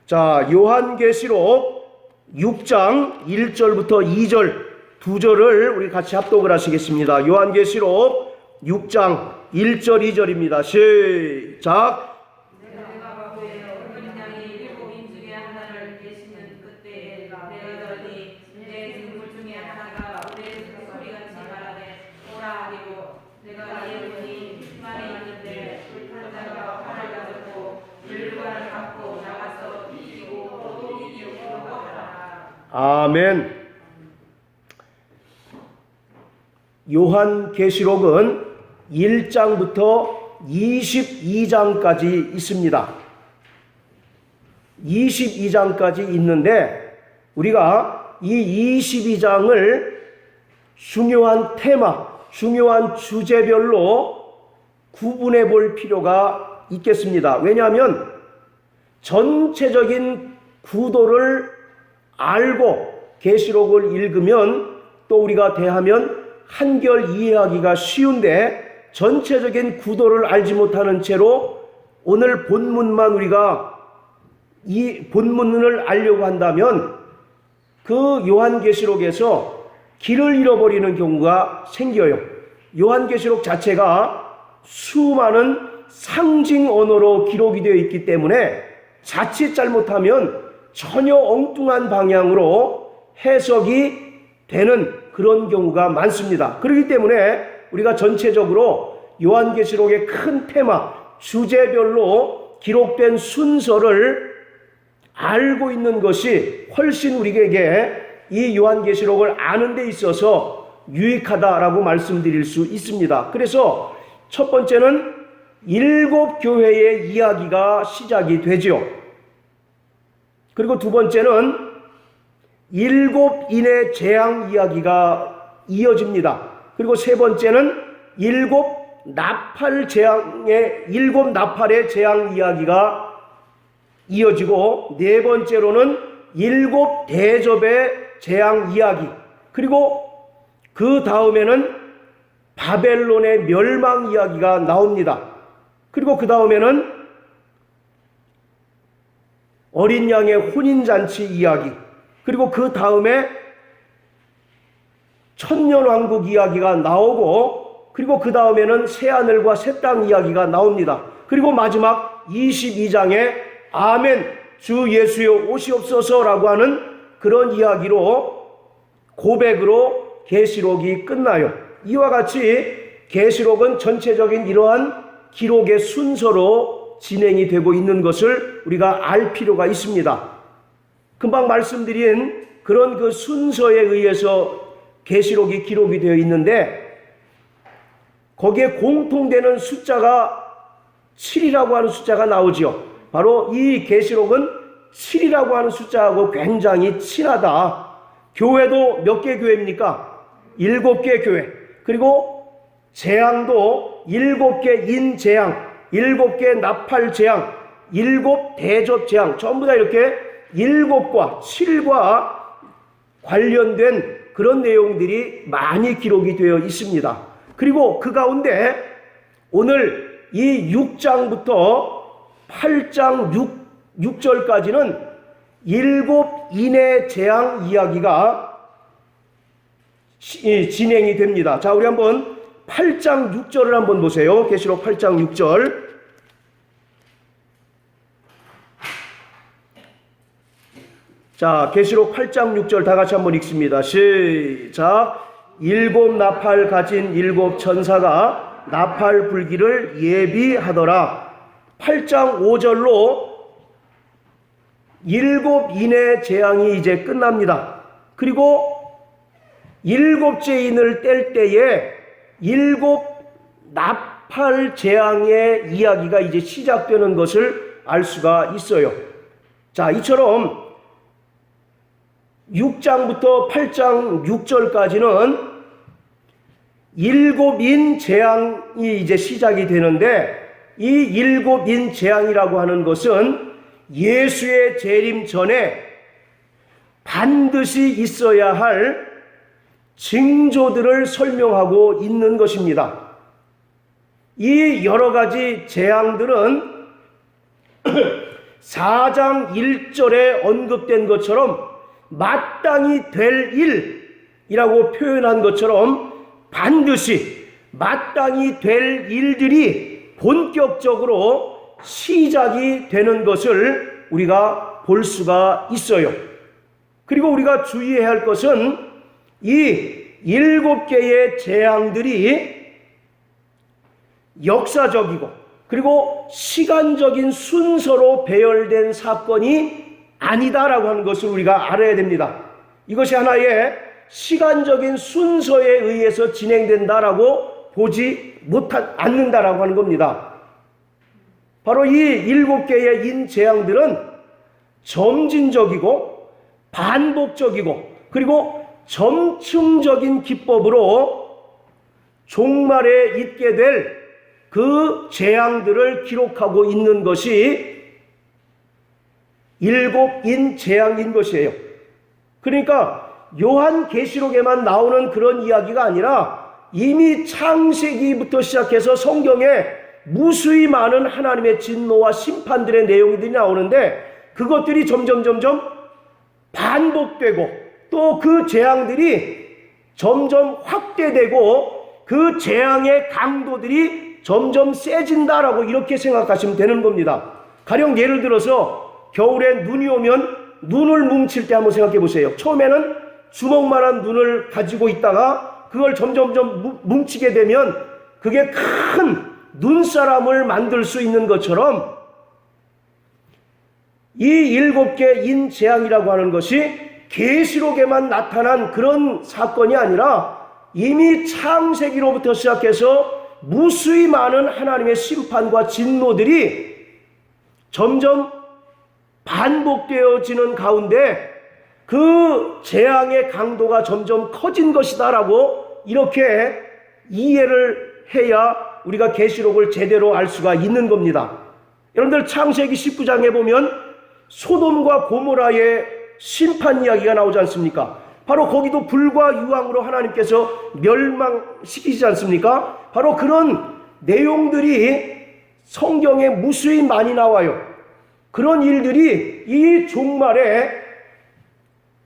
자, 요한계시록 6장 1절부터 2절 두 절을 우리 같이 합독을 하시겠습니다. 요한계시록 6장 1절 2절입니다. 시작. 아멘. 요한계시록은 1장부터 22장까지 있습니다. 22장까지 있는데 우리가 이 22장을 중요한 테마, 중요한 주제별로 구분해 볼 필요가 있겠습니다. 왜냐하면 전체적인 구도를 알고 계시록을 읽으면 또 우리가 대하면 한결 이해하기가 쉬운데 전체적인 구도를 알지 못하는 채로 오늘 본문만 우리가 이 본문을 알려고 한다면 그 요한계시록에서 길을 잃어버리는 경우가 생겨요. 요한계시록 자체가 수많은 상징 언어로 기록이 되어 있기 때문에 자칫 잘못하면 전혀 엉뚱한 방향으로 해석이 되는 그런 경우가 많습니다. 그렇기 때문에 우리가 전체적으로 요한계시록의 큰 테마, 주제별로 기록된 순서를 알고 있는 것이 훨씬 우리에게 이 요한계시록을 아는 데 있어서 유익하다라고 말씀드릴 수 있습니다. 그래서 첫 번째는 7교회의 이야기가 시작이 되죠. 그리고 두 번째는 7인의 재앙 이야기가 이어집니다. 그리고 세 번째는 7 나팔의 재앙의 이야기가 이어지고 네 번째로는 7 대접의 재앙 이야기, 그리고 그 다음에는 바벨론의 멸망 이야기가 나옵니다. 그리고 그 다음에는 어린 양의 혼인잔치 이야기, 그리고 그 다음에 천년왕국 이야기가 나오고, 그리고 그 다음에는 새하늘과 새 땅 이야기가 나옵니다. 그리고 마지막 22장에 아멘 주 예수여 오시옵소서라고 하는 그런 이야기로 고백으로 계시록이 끝나요. 이와 같이 계시록은 전체적인 이러한 기록의 순서로 진행이 되고 있는 것을 우리가 알 필요가 있습니다. 금방 말씀드린 그런 그 순서에 의해서 계시록이 기록이 되어 있는데 거기에 공통되는 숫자가 7이라고 하는 숫자가 나오지요. 바로 이 계시록은 7이라고 하는 숫자하고 굉장히 친하다. 교회도 몇 개 교회입니까? 7개 교회. 그리고 재앙도 7개 인재앙, 7개 나팔 재앙, 7 대접 재앙, 전부 다 이렇게 7과 7과 관련된 그런 내용들이 많이 기록이 되어 있습니다. 그리고 그 가운데 오늘 이 6장부터 8장 6절까지는 7인의 재앙 이야기가 진행이 됩니다. 자, 우리 한번 8장 6절을 한번 보세요. 계시록 8장 6절. 자, 계시록 8장 6절 다 같이 한번 읽습니다. 시작. 7 나팔 가진 7 천사가 나팔 불기를 예비하더라. 8장 5절로 7인의 재앙이 이제 끝납니다. 그리고 7째 인을 뗄 때에 7 나팔 재앙의 이야기가 이제 시작되는 것을 알 수가 있어요. 자, 이처럼 6장부터 8장 6절까지는 7인 재앙이 이제 시작이 되는데 이 7인 재앙이라고 하는 것은 예수의 재림 전에 반드시 있어야 할 징조들을 설명하고 있는 것입니다. 이 여러 가지 재앙들은 4장 1절에 언급된 것처럼 마땅히 될 일이라고 표현한 것처럼 반드시 마땅히 될 일들이 본격적으로 시작이 되는 것을 우리가 볼 수가 있어요. 그리고 우리가 주의해야 할 것은 이 7개의 재앙들이 역사적이고 그리고 시간적인 순서로 배열된 사건이 아니다라고 하는 것을 우리가 알아야 됩니다. 이것이 하나의 시간적인 순서에 의해서 진행된다라고 보지 않는다라고 하는 겁니다. 바로 이 7개의 인재앙들은 점진적이고 반복적이고 그리고 점층적인 기법으로 종말에 있게 될 그 재앙들을 기록하고 있는 것이 7인 재앙인 것이에요. 그러니까 요한계시록에만 나오는 그런 이야기가 아니라 이미 창세기부터 시작해서 성경에 무수히 많은 하나님의 진노와 심판들의 내용들이 나오는데 그것들이 점점 반복되고 또 그 재앙들이 점점 확대되고 그 재앙의 강도들이 점점 세진다라고 이렇게 생각하시면 되는 겁니다. 가령 예를 들어서 겨울에 눈이 오면 눈을 뭉칠 때 한번 생각해 보세요. 처음에는 주먹만한 눈을 가지고 있다가 그걸 점점 뭉치게 되면 그게 큰 눈사람을 만들 수 있는 것처럼 이 7개 인재앙이라고 하는 것이 계시록에만 나타난 그런 사건이 아니라 이미 창세기로부터 시작해서 무수히 많은 하나님의 심판과 진노들이 점점 반복되어지는 가운데 그 재앙의 강도가 점점 커진 것이다라고 이렇게 이해를 해야 우리가 계시록을 제대로 알 수가 있는 겁니다. 여러분들 창세기 19장에 보면 소돔과 고모라의 심판 이야기가 나오지 않습니까? 바로 거기도 불과 유황으로 하나님께서 멸망시키지 않습니까? 바로 그런 내용들이 성경에 무수히 많이 나와요. 그런 일들이 이 종말에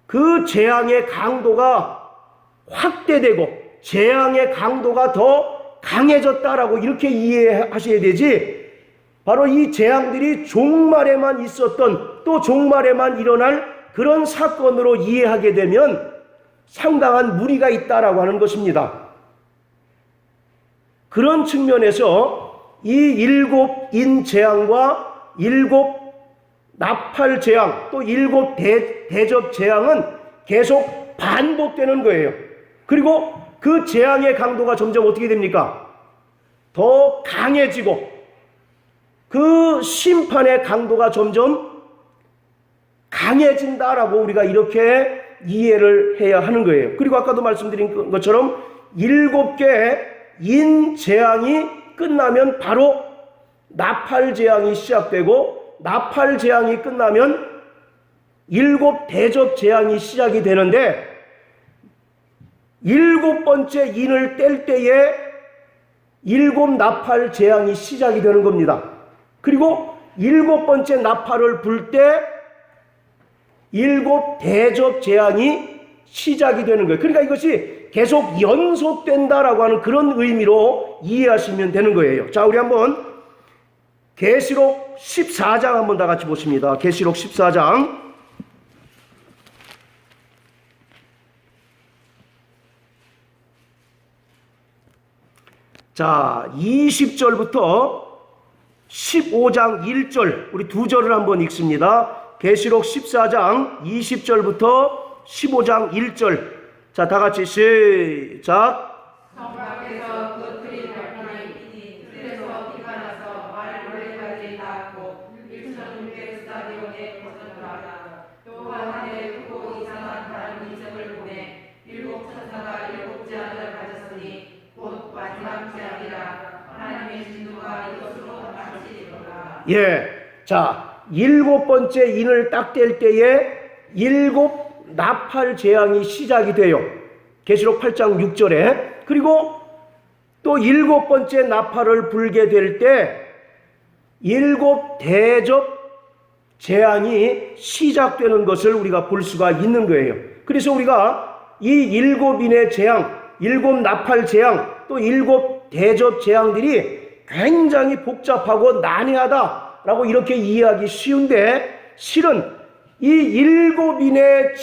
그 재앙의 강도가 확대되고 재앙의 강도가 더 강해졌다라고 이렇게 이해하셔야 되지, 바로 이 재앙들이 종말에만 있었던 또 종말에만 일어날 그런 사건으로 이해하게 되면 상당한 무리가 있다라고 하는 것입니다. 그런 측면에서 이 7인 재앙과 7 나팔 재앙 또 7 대접 재앙은 계속 반복되는 거예요. 그리고 그 재앙의 강도가 점점 어떻게 됩니까? 더 강해지고 그 심판의 강도가 점점 강해진다라고 우리가 이렇게 이해를 해야 하는 거예요. 그리고 아까도 말씀드린 것처럼 7개 인재앙이 끝나면 바로 나팔 재앙이 시작되고 나팔 재앙이 끝나면 7 대접 재앙이 시작이 되는데 7번째 인을 뗄 때에 7 나팔 재앙이 시작이 되는 겁니다. 그리고 7번째 나팔을 불 때 7 대접 재앙이 시작이 되는 거예요. 그러니까 이것이 계속 연속된다라고 하는 그런 의미로 이해하시면 되는 거예요. 자, 우리 한번 계시록 14장 한번 다 같이 보십니다. 계시록 14장. 자, 20절부터 15장 1절, 우리 두 절을 한번 읽습니다. 계시록 14장 20절부터 15장 1절. 자, 다 같이 시작. 성 밖에서 그 틀이 나타나니 틀에서 피가 나서 말 노래까지 닿았고 1,600 스타디온에 퍼져나가다. 또한 하늘에 크고 이상한 다른 이적을 보내 7 천사가 7 재앙을 가졌으니 곧 마지막 재앙이라. 하나님의 진노가 이것으로 마치리로다. 예, 자, 7번째 인을 딱 뗄 때에 7 나팔 재앙이 시작이 돼요. 계시록 8장 6절에. 그리고 또 7번째 나팔을 불게 될 때 7 대접 재앙이 시작되는 것을 우리가 볼 수가 있는 거예요. 그래서 우리가 이 7인의 재앙, 7 나팔 재앙, 또 7 대접 재앙들이 굉장히 복잡하고 난해하다라고 이렇게 이해하기 쉬운데, 실은 이 7인의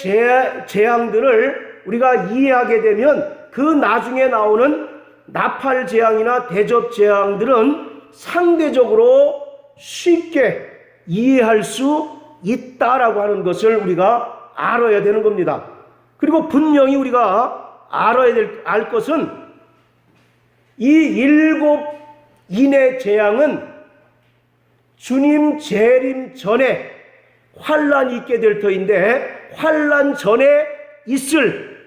재앙들을 우리가 이해하게 되면 그 나중에 나오는 나팔 재앙이나 대접 재앙들은 상대적으로 쉽게 이해할 수 있다라고 하는 것을 우리가 알아야 되는 겁니다. 그리고 분명히 우리가 알 것은 이 7인의 재앙은 주님 재림 전에 환란이 있게 될 터인데, 환란 전에 있을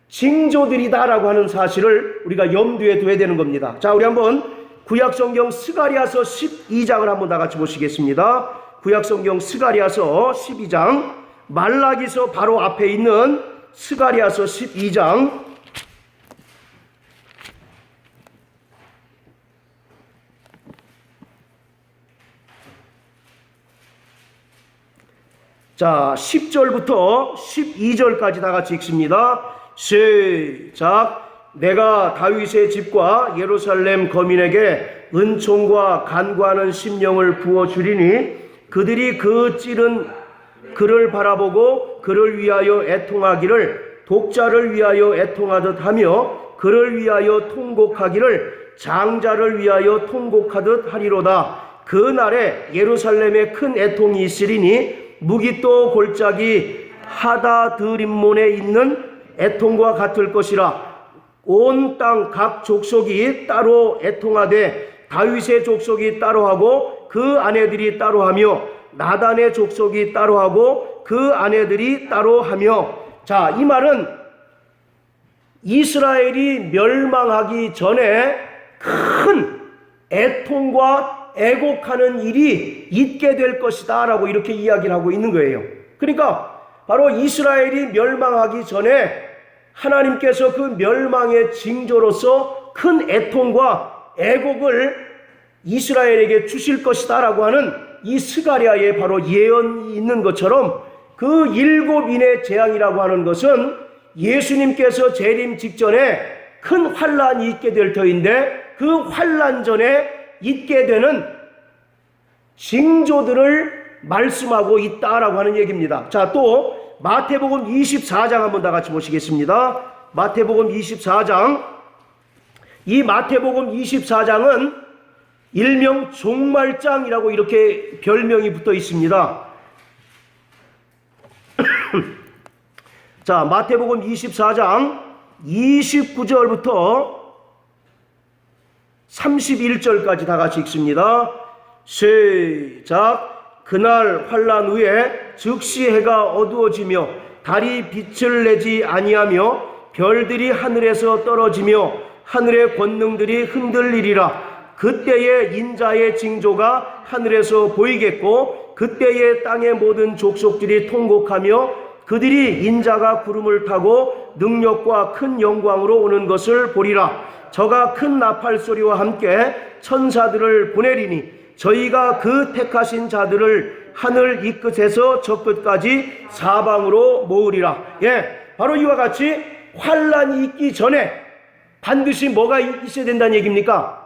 징조들이다라고 하는 사실을 우리가 염두에 둬야 되는 겁니다. 자, 우리 한번 구약성경 스가랴서 12장을 한번 다 같이 보시겠습니다. 구약성경 스가랴서 12장, 말라기서 바로 앞에 있는 스가랴서 12장, 자, 10절부터 12절까지 다 같이 읽습니다. 시작. 내가 다윗의 집과 예루살렘 거민에게 은총과 간구하는 심령을 부어주리니 그들이 그 찌른 그를 바라보고 그를 위하여 애통하기를 독자를 위하여 애통하듯 하며 그를 위하여 통곡하기를 장자를 위하여 통곡하듯 하리로다. 그 날에 예루살렘에 큰 애통이 있으리니 무기또 골짜기 하다드림몬에 있는 애통과 같을 것이라. 온 땅 각 족속이 따로 애통하되 다윗의 족속이 따로하고 그 아내들이 따로하며 나단의 족속이 따로하고 그 아내들이 따로하며. 자, 이 말은 이스라엘이 멸망하기 전에 큰 애통과 애곡하는 일이 있게 될 것이다 라고 이렇게 이야기를 하고 있는 거예요. 그러니까 바로 이스라엘이 멸망하기 전에 하나님께서 그 멸망의 징조로서 큰 애통과 애곡을 이스라엘에게 주실 것이다 라고 하는 이 스가랴에 바로 예언이 있는 것처럼, 그 7인의 재앙이라고 하는 것은 예수님께서 재림 직전에 큰 환란이 있게 될 터인데, 그 환란 전에 있게 되는 징조들을 말씀하고 있다라고 하는 얘기입니다. 자, 또 마태복음 24장 한번 다 같이 보시겠습니다. 마태복음 24장. 이 마태복음 24장은 일명 종말장이라고 이렇게 별명이 붙어 있습니다. 자, 마태복음 24장 29절부터 31절까지 다 같이 읽습니다. 시작. 그날 환란 후에 즉시 해가 어두워지며 달이 빛을 내지 아니하며 별들이 하늘에서 떨어지며 하늘의 권능들이 흔들리리라. 그때에 인자의 징조가 하늘에서 보이겠고 그때에 땅의 모든 족속들이 통곡하며 그들이 인자가 구름을 타고 능력과 큰 영광으로 오는 것을 보리라. 저가 큰 나팔 소리와 함께 천사들을 보내리니 저희가 그 택하신 자들을 하늘 이 끝에서 저 끝까지 사방으로 모으리라. 예, 바로 이와 같이 환란이 있기 전에 반드시 뭐가 있어야 된다는 얘기입니까?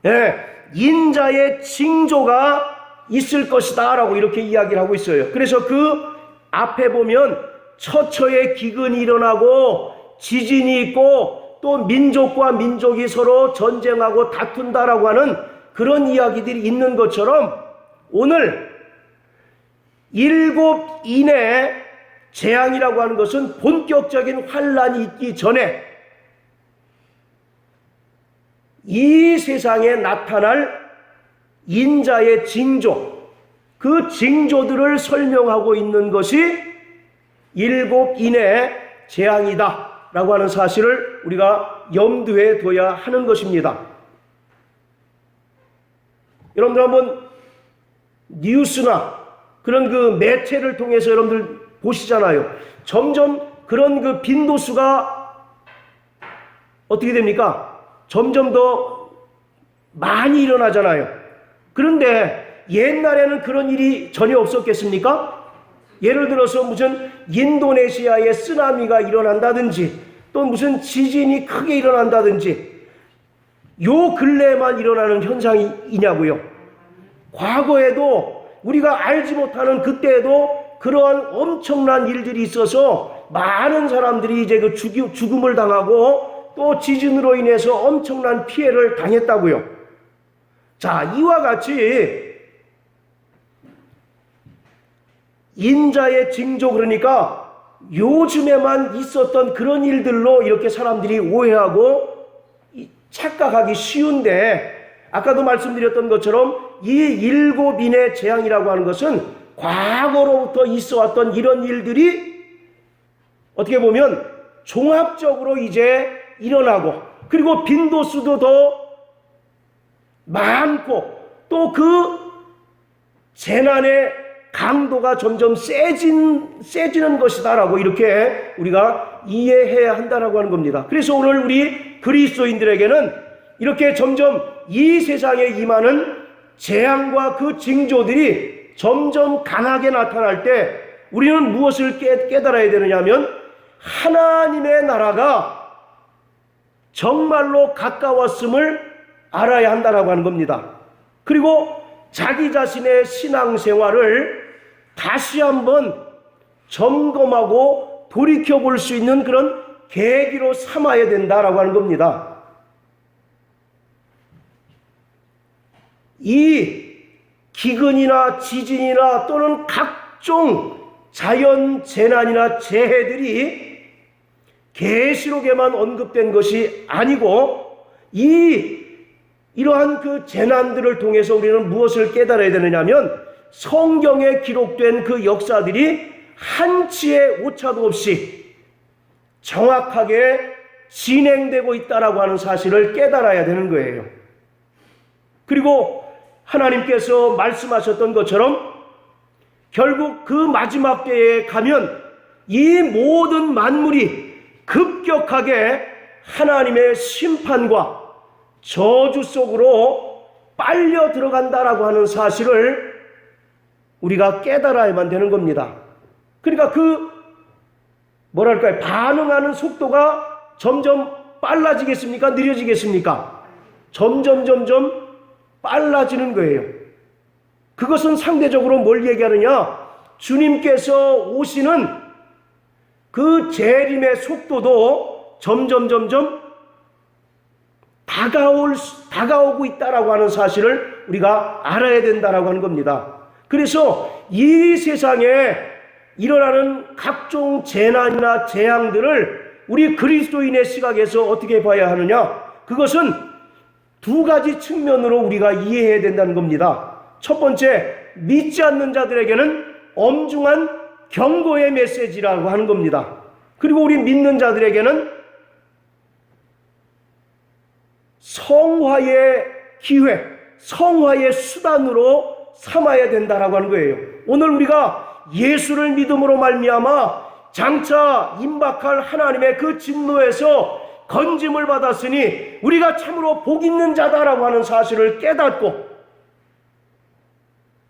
예, 인자의 징조가 있을 것이다 라고 이렇게 이야기를 하고 있어요. 그래서 그 앞에 보면 처처의 기근이 일어나고 지진이 있고 또 민족과 민족이 서로 전쟁하고 다툰다라고 하는 그런 이야기들이 있는 것처럼, 오늘 7인의 재앙이라고 하는 것은 본격적인 환란이 있기 전에 이 세상에 나타날 인자의 징조, 그 징조들을 설명하고 있는 것이 7인의 재앙이다 라고 하는 사실을 우리가 염두에 둬야 하는 것입니다. 여러분들 한번 뉴스나 그런 그 매체를 통해서 여러분들 보시잖아요. 점점 그런 그 빈도수가 어떻게 됩니까? 점점 더 많이 일어나잖아요. 그런데 옛날에는 그런 일이 전혀 없었겠습니까? 예를 들어서 무슨 인도네시아에 쓰나미가 일어난다든지 또 무슨 지진이 크게 일어난다든지 요 근래에만 일어나는 현상이냐고요. 과거에도 우리가 알지 못하는 그때에도 그러한 엄청난 일들이 있어서 많은 사람들이 이제 그 죽음을 당하고 또 지진으로 인해서 엄청난 피해를 당했다고요. 자, 이와 같이 인자의 징조, 그러니까 요즘에만 있었던 그런 일들로 이렇게 사람들이 오해하고 착각하기 쉬운데, 아까도 말씀드렸던 것처럼 이 7인의 재앙이라고 하는 것은 과거로부터 있어 왔던 이런 일들이 어떻게 보면 종합적으로 이제 일어나고, 그리고 빈도수도 더 많고 또 그 재난의 강도가 점점 세지는 것이다라고 이렇게 우리가 이해해야 한다라고 하는 겁니다. 그래서 오늘 우리 그리스도인들에게는 이렇게 점점 이 세상에 임하는 재앙과 그 징조들이 점점 강하게 나타날 때 우리는 무엇을 깨달아야 되느냐 하면 하나님의 나라가 정말로 가까웠음을 알아야 한다라고 하는 겁니다. 그리고 자기 자신의 신앙생활을 다시 한번 점검하고 돌이켜볼 수 있는 그런 계기로 삼아야 된다라고 하는 겁니다. 이 기근이나 지진이나 또는 각종 자연 재난이나 재해들이 계시록에만 언급된 것이 아니고 이러한 그 재난들을 통해서 우리는 무엇을 깨달아야 되느냐 하면 성경에 기록된 그 역사들이 한치의 오차도 없이 정확하게 진행되고 있다라고 하는 사실을 깨달아야 되는 거예요. 그리고 하나님께서 말씀하셨던 것처럼 결국 그 마지막 때에 가면 이 모든 만물이 급격하게 하나님의 심판과 저주 속으로 빨려 들어간다라고 하는 사실을 우리가 깨달아야만 되는 겁니다. 그러니까 반응하는 속도가 점점 빨라지겠습니까? 느려지겠습니까? 점점 빨라지는 거예요. 그것은 상대적으로 뭘 얘기하느냐? 주님께서 오시는 그 재림의 속도도 점점 다가오고 있다라고 하는 사실을 우리가 알아야 된다라고 하는 겁니다. 그래서 이 세상에 일어나는 각종 재난이나 재앙들을 우리 그리스도인의 시각에서 어떻게 봐야 하느냐? 그것은 두 가지 측면으로 우리가 이해해야 된다는 겁니다. 첫 번째, 믿지 않는 자들에게는 엄중한 경고의 메시지라고 하는 겁니다. 그리고 우리 믿는 자들에게는 성화의 기회, 성화의 수단으로 삼아야 된다라고 하는 거예요. 오늘 우리가 예수를 믿음으로 말미암아 장차 임박할 하나님의 그 진노에서 건짐을 받았으니 우리가 참으로 복 있는 자다라고 하는 사실을 깨닫고,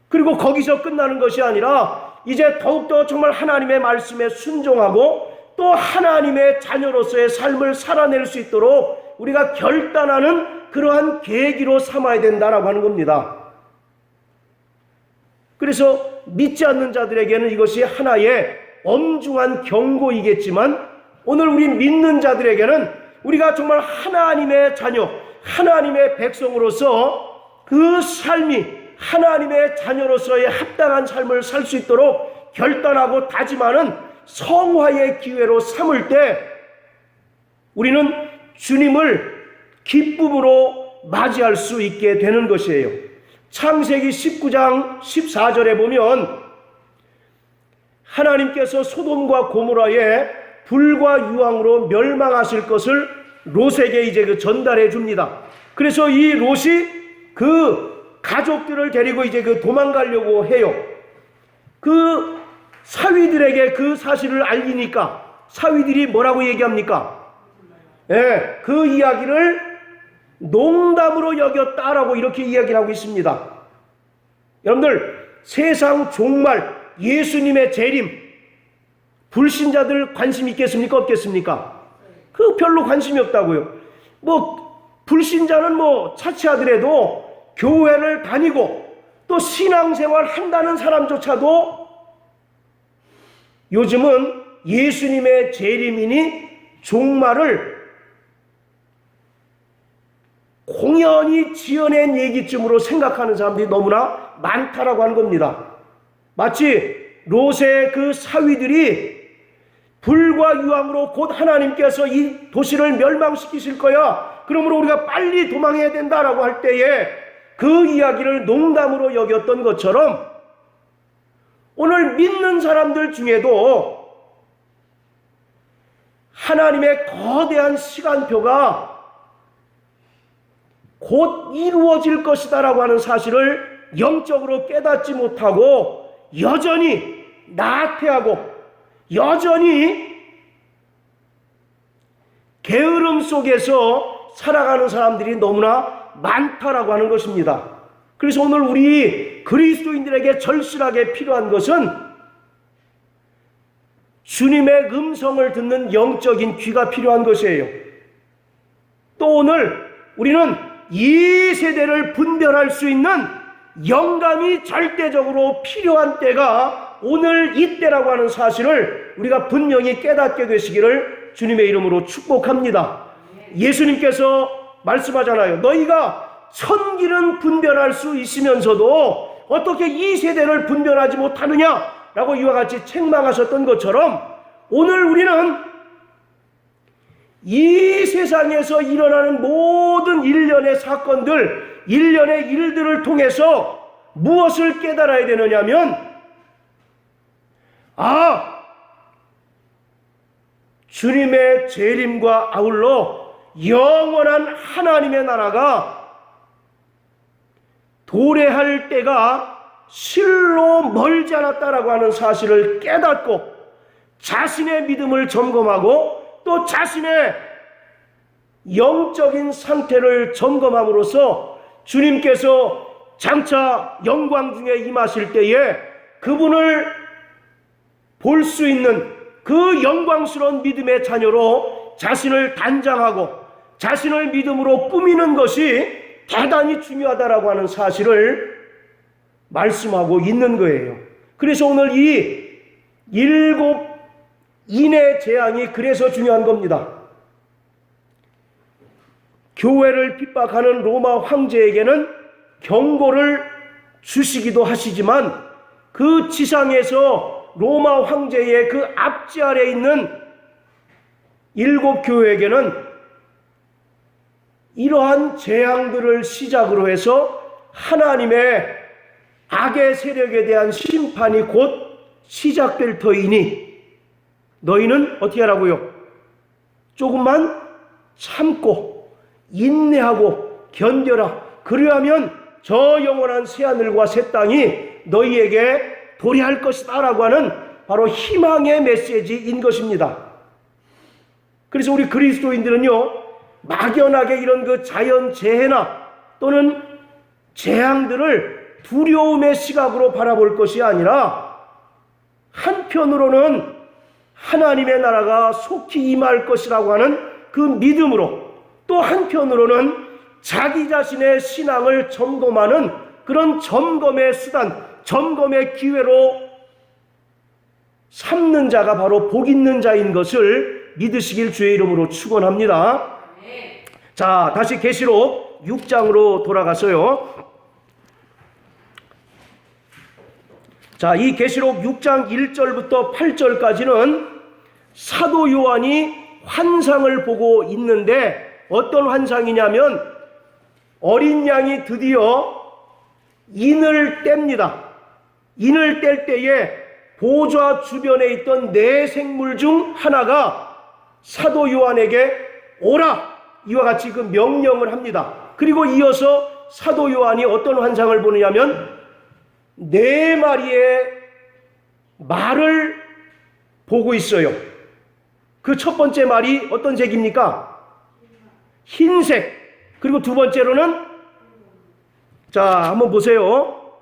그리고 거기서 끝나는 것이 아니라 이제 더욱더 정말 하나님의 말씀에 순종하고 또 하나님의 자녀로서의 삶을 살아낼 수 있도록 우리가 결단하는 그러한 계기로 삼아야 된다라고 하는 겁니다. 그래서 믿지 않는 자들에게는 이것이 하나의 엄중한 경고이겠지만, 오늘 우리 믿는 자들에게는 우리가 정말 하나님의 자녀, 하나님의 백성으로서 그 삶이 하나님의 자녀로서의 합당한 삶을 살 수 있도록 결단하고 다짐하는 성화의 기회로 삼을 때 우리는 주님을 기쁨으로 맞이할 수 있게 되는 것이에요. 창세기 19장 14절에 보면 하나님께서 소돔과 고모라에 불과 유황으로 멸망하실 것을 롯에게 이제 전달해 줍니다. 그래서 이 롯이 그 가족들을 데리고 이제 도망가려고 해요. 그 사위들에게 그 사실을 알리니까 사위들이 뭐라고 얘기합니까? 그 이야기를 농담으로 여겼다라고 이렇게 이야기를 하고 있습니다. 여러분들, 세상 종말, 예수님의 재림, 불신자들 관심 있겠습니까? 없겠습니까? 그 별로 관심이 없다고요. 불신자는 차치하더라도 교회를 다니고 또 신앙생활 한다는 사람조차도 요즘은 예수님의 재림이니 종말을 공연히 지어낸 얘기쯤으로 생각하는 사람들이 너무나 많다라고 하는 겁니다. 마치 롯의 그 사위들이 불과 유황으로 곧 하나님께서 이 도시를 멸망시키실 거야, 그러므로 우리가 빨리 도망해야 된다라고 할 때에 그 이야기를 농담으로 여겼던 것처럼 오늘 믿는 사람들 중에도 하나님의 거대한 시간표가 곧 이루어질 것이다라고 하는 사실을 영적으로 깨닫지 못하고 여전히 나태하고 여전히 게으름 속에서 살아가는 사람들이 너무나 많다라고 하는 것입니다. 그래서 오늘 우리 그리스도인들에게 절실하게 필요한 것은 주님의 음성을 듣는 영적인 귀가 필요한 것이에요. 또 오늘 우리는 이 세대를 분별할 수 있는 영감이 절대적으로 필요한 때가 오늘 이때라고 하는 사실을 우리가 분명히 깨닫게 되시기를 주님의 이름으로 축복합니다. 예수님께서 말씀하잖아요. 너희가 천기는 분별할 수 있으면서도 어떻게 이 세대를 분별하지 못하느냐라고 이와 같이 책망하셨던 것처럼 오늘 우리는 이 세상에서 일어나는 모든 일련의 사건들, 일련의 일들을 통해서 무엇을 깨달아야 되느냐면, 주님의 재림과 아울러 영원한 하나님의 나라가 도래할 때가 실로 멀지 않았다라고 하는 사실을 깨닫고 자신의 믿음을 점검하고 또 자신의 영적인 상태를 점검함으로써 주님께서 장차 영광 중에 임하실 때에 그분을 볼 수 있는 그 영광스러운 믿음의 자녀로 자신을 단장하고 자신을 믿음으로 꾸미는 것이 대단히 중요하다라고 하는 사실을 말씀하고 있는 거예요. 그래서 오늘 이 7 인의 재앙이 그래서 중요한 겁니다. 교회를 핍박하는 로마 황제에게는 경고를 주시기도 하시지만 그 지상에서 로마 황제의 그 앞지 아래에 있는 7 교회에게는 이러한 재앙들을 시작으로 해서 하나님의 악의 세력에 대한 심판이 곧 시작될 터이니 너희는 어떻게 하라고요? 조금만 참고 인내하고 견뎌라. 그리하면 저 영원한 새하늘과 새 땅이 너희에게 도래할 것이다 라고 하는 바로 희망의 메시지인 것입니다. 그래서 우리 그리스도인들은요, 막연하게 이런 그 자연재해나 또는 재앙들을 두려움의 시각으로 바라볼 것이 아니라 한편으로는 하나님의 나라가 속히 임할 것이라고 하는 그 믿음으로, 또 한편으로는 자기 자신의 신앙을 점검하는 그런 점검의 수단, 점검의 기회로 삼는 자가 바로 복 있는 자인 것을 믿으시길 주의 이름으로 축원합니다. 자, 다시 계시록 6장으로 돌아가서요. 자, 이 계시록 6장 1절부터 8절까지는 사도 요한이 환상을 보고 있는데 어떤 환상이냐면 어린 양이 드디어 인을 뗍니다. 인을 뗄 때에 보좌 주변에 있던 4 생물 중 하나가 사도 요한에게 오라! 이와 같이 그 명령을 합니다. 그리고 이어서 사도 요한이 어떤 환상을 보느냐면 4마리의 말을 보고 있어요. 그 첫 번째 말이 어떤 색입니까? 흰색. 그리고 두 번째로는, 자, 한번 보세요.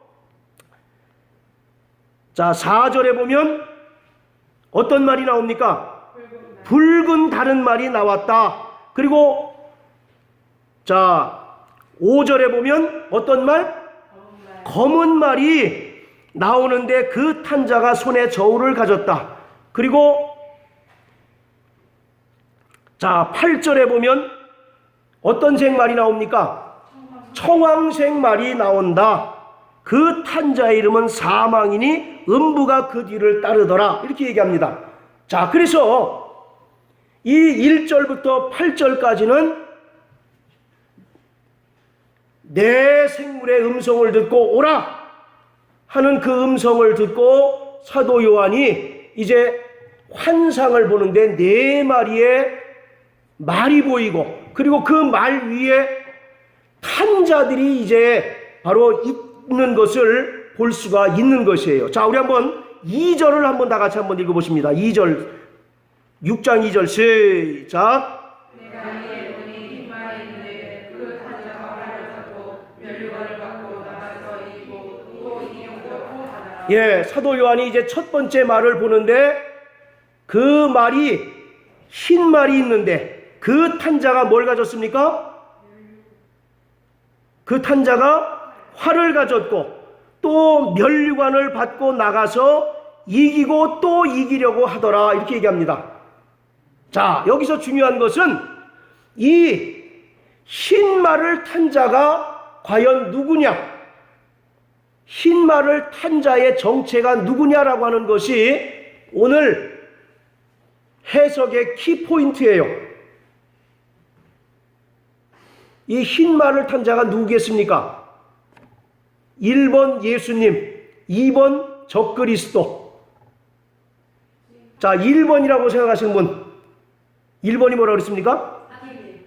자, 4절에 보면 어떤 말이 나옵니까? 붉은 다른 말이 나왔다. 그리고 자, 5절에 보면 어떤 말? 검은 말이 나오는데 그 탄자가 손에 저울을 가졌다. 그리고 자, 8절에 보면 어떤 색 말이 나옵니까? 청황색 말이 나온다. 그 탄자의 이름은 사망이니 음부가 그 뒤를 따르더라. 이렇게 얘기합니다. 자, 그래서 이 1절부터 8절까지는 내 생물의 음성을 듣고 오라 하는 그 음성을 듣고 사도 요한이 이제 환상을 보는데 네 마리의 말이 보이고, 그리고 그 말 위에 탄자들이 이제 바로 있는 것을 볼 수가 있는 것이에요. 자, 우리 한번 2절을 한번 다 같이 한번 읽어보십니다. 2절, 6장 2절 시작. 내가 이에 보니 흰 말이 있는데 그 탄자가 활을 잡고 면류관을 받고 나가서 이기고 또 이기고 또 하더라. 예, 사도 요한이 이제 첫 번째 말을 보는데 그 말이 흰 말이 있는데 그 탄자가 뭘 가졌습니까? 그 탄자가 활을 가졌고 또 면류관을 받고 나가서 이기고 또 이기려고 하더라. 이렇게 얘기합니다. 자, 여기서 중요한 것은 이 흰 말을 탄 자가 과연 누구냐? 흰 말을 탄 자의 정체가 누구냐라고 하는 것이 오늘 해석의 키포인트예요. 이 흰 말을 탄 자가 누구겠습니까? 1번 예수님, 2번 적그리스도. 자, 1번이라고 생각하시는 분, 1번이 뭐라고 그랬습니까?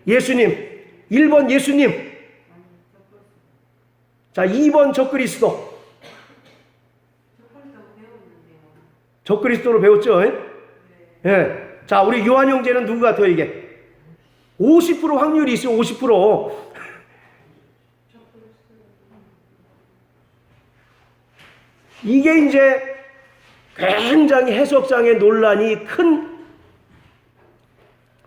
예수님. 1번 예수님. 자, 2번 적그리스도. 적그리스도로 배웠죠? 예. 자, 우리 요한 형제는 누구 같아요, 이게? 50% 확률이 있어요, 50%. 이게 이제 굉장히 해석상의 논란이 큰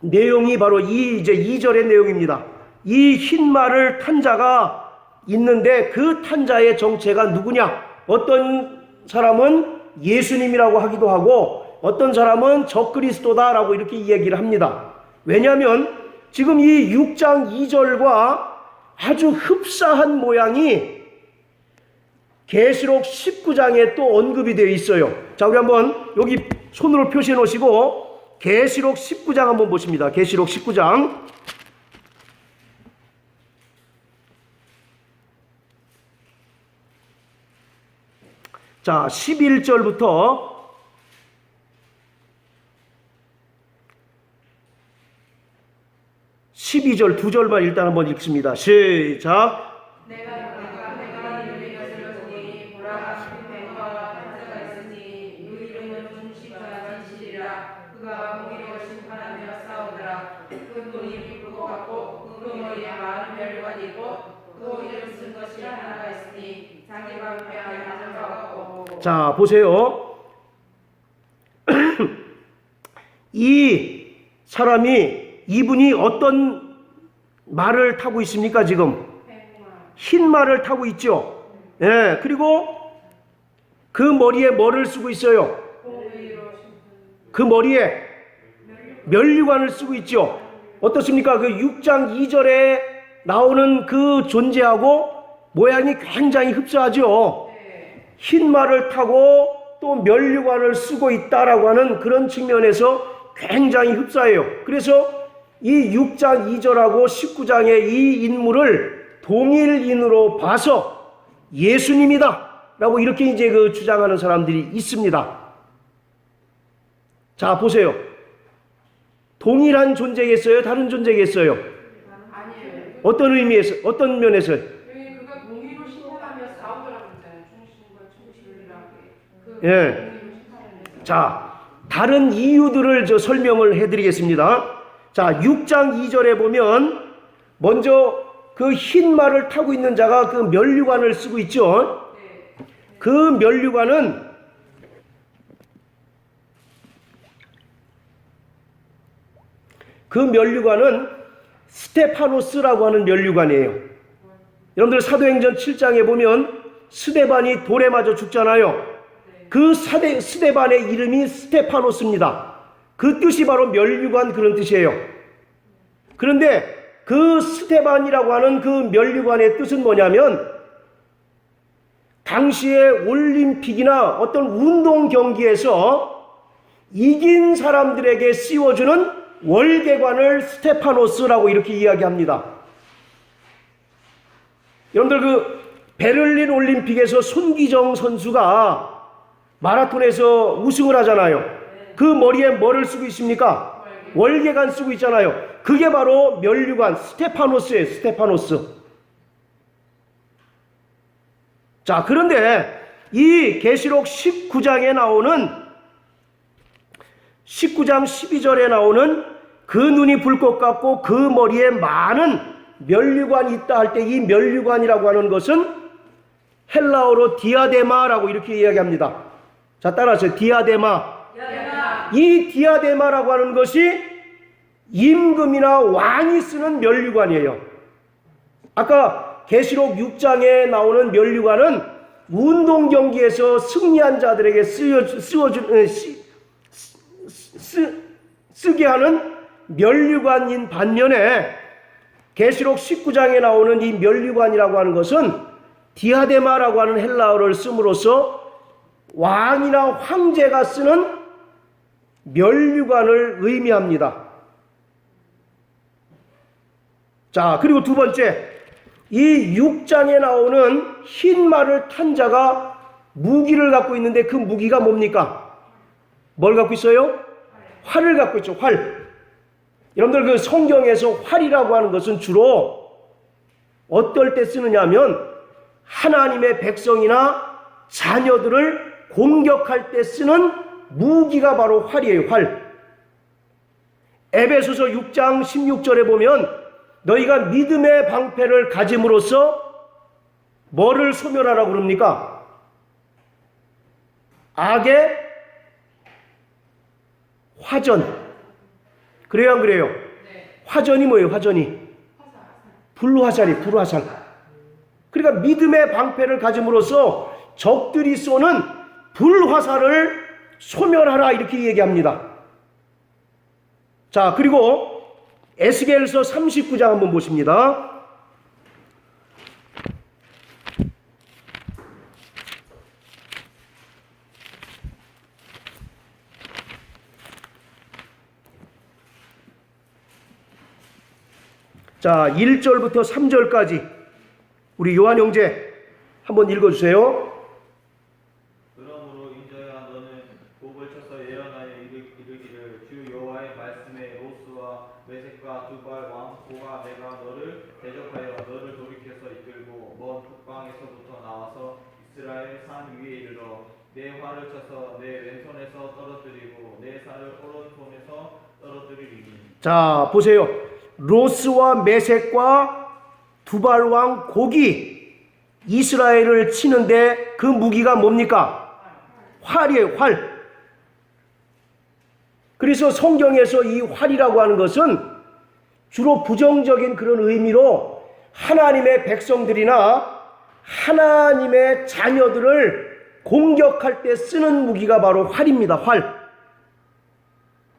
내용이 바로 이제 2절의 내용입니다. 이 흰 말을 탄 자가 있는데 그 탄 자의 정체가 누구냐? 어떤 사람은 예수님이라고 하기도 하고 어떤 사람은 적그리스도다라고 이렇게 이야기를 합니다. 왜냐하면 지금 이 6장 2절과 아주 흡사한 모양이 계시록 19장에 또 언급이 되어 있어요. 자, 우리 한번 여기 손으로 표시해 놓으시고 계시록 19장 한번 보십니다. 계시록 19장. 자, 11절부터 12절 두 절만 일단 한번 읽습니다. 시작. 내가 이름이 것을 보라 뱀과 탄자가 있으니 그 이름은 중심과 진실이라. 그가 공의로 심판하며 싸우더라. 그 눈이 빛과 같고 그 머리에 많은 멸류관이 있고 또 이름 쓴 것이 하나가 있으니 자기 방패 안에 하는 것 같고. 자, 보세요. 이 사람이 이분이 어떤 말을 타고 있습니까? 지금 흰 말을 타고 있죠. 예, 그리고 그 머리에 뭐를 쓰고 있어요? 그 머리에 면류관을 쓰고 있죠. 어떻습니까? 그 6장 2절에 나오는 그 존재하고 모양이 굉장히 흡사하죠. 흰 말을 타고 또 면류관을 쓰고 있다라고 하는 그런 측면에서 굉장히 흡사해요. 그래서 이 6장 2절하고 19장의 이 인물을 동일인으로 봐서 예수님이다 라고 이렇게 이제 그 주장하는 사람들이 있습니다. 자, 보세요. 동일한 존재겠어요? 다른 존재겠어요? 아니에요. 어떤 의미에서, 어떤 면에서? 여기 그가 공의로 심판하며 싸우더라고 했잖아요. 중심과 중심이라고. 예. 자, 다른 이유들을 설명을 해드리겠습니다. 자, 6장 2절에 보면 먼저 그 흰 말을 타고 있는 자가 그 면류관을 쓰고 있죠. 그 면류관은 그 면류관은 스테파노스라고 하는 면류관이에요. 여러분들 사도행전 7장에 보면 스데반이 돌에 맞아 죽잖아요. 그 스데반의 이름이 스테파노스입니다. 그 뜻이 바로 면류관 그런 뜻이에요. 그런데 그 스데반이라고 하는 그 면류관의 뜻은 뭐냐면 당시에 올림픽이나 어떤 운동 경기에서 이긴 사람들에게 씌워주는 월계관을 스테파노스라고 이렇게 이야기합니다. 여러분들 그 베를린 올림픽에서 손기정 선수가 마라톤에서 우승을 하잖아요. 그 머리에 뭐를 쓰고 있습니까? 월계관 쓰고 있잖아요. 그게 바로 면류관 스테파노스예요. 스테파노스. 자, 그런데 이 계시록 19장에 나오는 19장 12절에 나오는 그 눈이 불꽃 같고 그 머리에 많은 면류관이 있다 할 때 이 면류관이라고 하는 것은 헬라어로 디아데마라고 이렇게 이야기합니다. 자, 따라하세요. 디아데마. 이 디아데마라고 하는 것이 임금이나 왕이 쓰는 면류관이에요. 아까 계시록 6장에 나오는 면류관은 운동 경기에서 승리한 자들에게 쓰게 하는 면류관인 반면에 계시록 19장에 나오는 이 면류관이라고 하는 것은 디아데마라고 하는 헬라어를 씀으로써 왕이나 황제가 쓰는 면류관을 의미합니다. 자, 그리고 두 번째, 이 6장에 나오는 흰 말을 탄 자가 무기를 갖고 있는데 그 무기가 뭡니까? 뭘 갖고 있어요? 활을 갖고 있죠. 활. 여러분들 그 성경에서 활이라고 하는 것은 주로 어떨 때 쓰느냐 하면 하나님의 백성이나 자녀들을 공격할 때 쓰는 무기가 바로 활이에요. 활. 에베소서 6장 16절에 보면 너희가 믿음의 방패를 가짐으로써 뭐를 소멸하라고 그럽니까? 악의 화전. 그래요, 안 그래요? 화전이 뭐예요? 화전이 불화살이 불화살. 그러니까 믿음의 방패를 가짐으로써 적들이 쏘는 불화살을 소멸하라 이렇게 얘기합니다. 자, 그리고 에스겔서 39장 한번 보십니다. 자, 1절부터 3절까지 우리 요한 형제 한번 읽어주세요. 그러므로 인자야 너는 곡을 쳐서 예언하여 이르기를 주 여호와의 말씀에 로스와 메섹과 두발 왕 고가 내가 너를 대적하여 너를 돌이켜서 이끌고 먼 북방에서부터 나와서 이스라엘 산 위에 이르러 내 활을 쳐서 내 왼손에서 떨어뜨리고 내 살을 오른손에서 떨어뜨리리니. 자, 보세요. 로스와 메섹과 두발왕 곡이 이스라엘을 치는데 그 무기가 뭡니까? 활이에요. 활. 그래서 성경에서 이 활이라고 하는 것은 주로 부정적인 그런 의미로 하나님의 백성들이나 하나님의 자녀들을 공격할 때 쓰는 무기가 바로 활입니다. 활.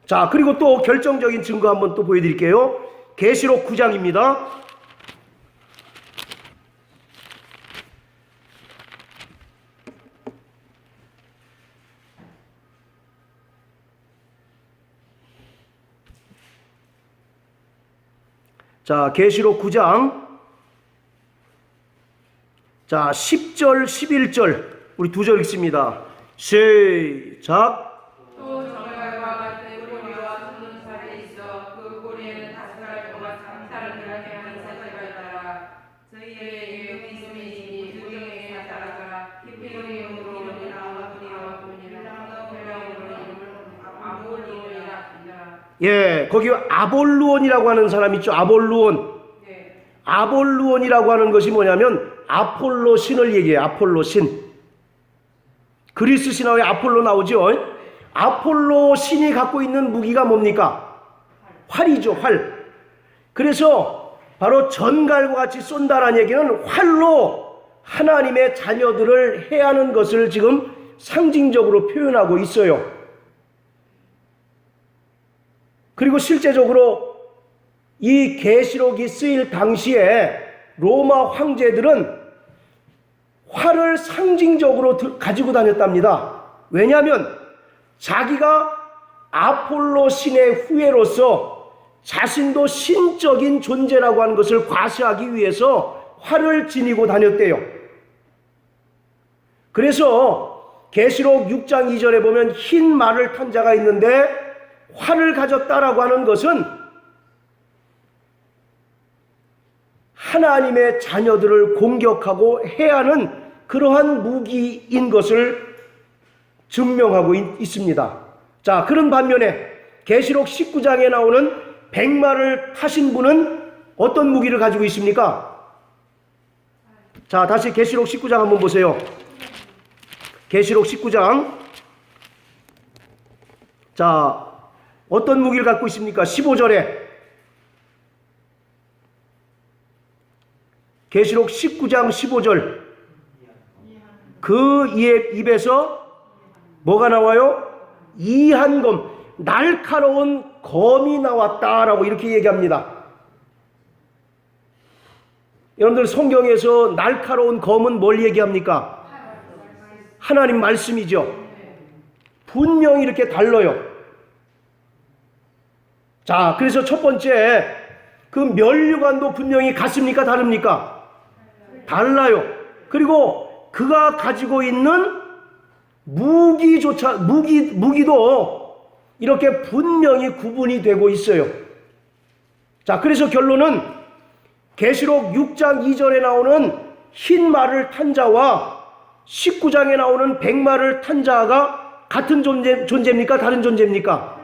자, 그리고 또 결정적인 증거 한번 또 보여드릴게요. 계시록 9장입니다. 자, 계시록 9장. 자, 10절, 11절. 우리 두 절 읽습니다. 시작. 또 정갈과 같은 고리와 솟는 살이 있어 그 고리에는 5살 동안 상사를 일하게 하는 사제가 있더라. 저희의 이름이 있음이니 두 명에게 나타나더라. 깊이 이름으로 나와 그리와 본인을 땅의 별명으로 아볼루온이라 불리라. 예, 거기 아볼루온이라고 하는 사람 있죠. 아볼루온. 네. 아볼루온이라고 하는 것이 뭐냐면 아폴로 신을 얘기해요. 아폴로 신. 그리스 신화에 아폴로 나오죠. 아폴로 신이 갖고 있는 무기가 뭡니까? 활이죠, 활. 그래서 바로 전갈과 같이 쏜다라는 얘기는 활로 하나님의 자녀들을 해하는 것을 지금 상징적으로 표현하고 있어요. 그리고 실제적으로 이 계시록이 쓰일 당시에 로마 황제들은 활을 상징적으로 가지고 다녔답니다. 왜냐하면 자기가 아폴로 신의 후예로서 자신도 신적인 존재라고 하는 것을 과시하기 위해서 활을 지니고 다녔대요. 그래서 계시록 6장 2절에 보면 흰 말을 탄 자가 있는데 활을 가졌다라고 하는 것은 하나님의 자녀들을 공격하고 해하는 그러한 무기인 것을 증명하고 있습니다. 자, 그런 반면에 계시록 19장에 나오는 백마를 타신 분은 어떤 무기를 가지고 있습니까? 자, 다시 계시록 19장 한번 보세요. 계시록 19장. 자, 어떤 무기를 갖고 있습니까? 15절에 계시록 19장 15절 그 입에서 뭐가 나와요? 이한검, 날카로운 검이 나왔다라고 이렇게 얘기합니다. 여러분들 성경에서 날카로운 검은 뭘 얘기합니까? 하나님 말씀이죠. 분명히 이렇게 달라요. 자, 그래서 첫 번째 그 면류관도 분명히 같습니까? 다릅니까? 달라요. 그리고 그가 가지고 있는 무기도 이렇게 분명히 구분이 되고 있어요. 자, 그래서 결론은 계시록 6장 2절에 나오는 흰 말을 탄 자와 19장에 나오는 백마를 탄 자가 같은 존재입니까? 다른 존재입니까?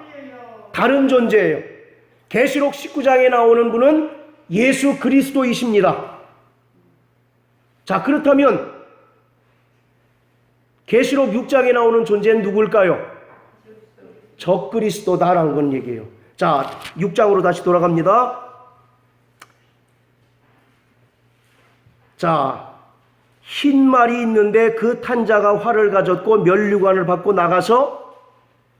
다른 존재예요. 계시록 19장에 나오는 분은 예수 그리스도이십니다. 자, 그렇다면 계시록 6장에 나오는 존재는 누굴까요? 적그리스도다라는 건 얘기예요. 자, 6장으로 다시 돌아갑니다. 자, 흰 말이 있는데 그 탄 자가 활을 가졌고 면류관을 받고 나가서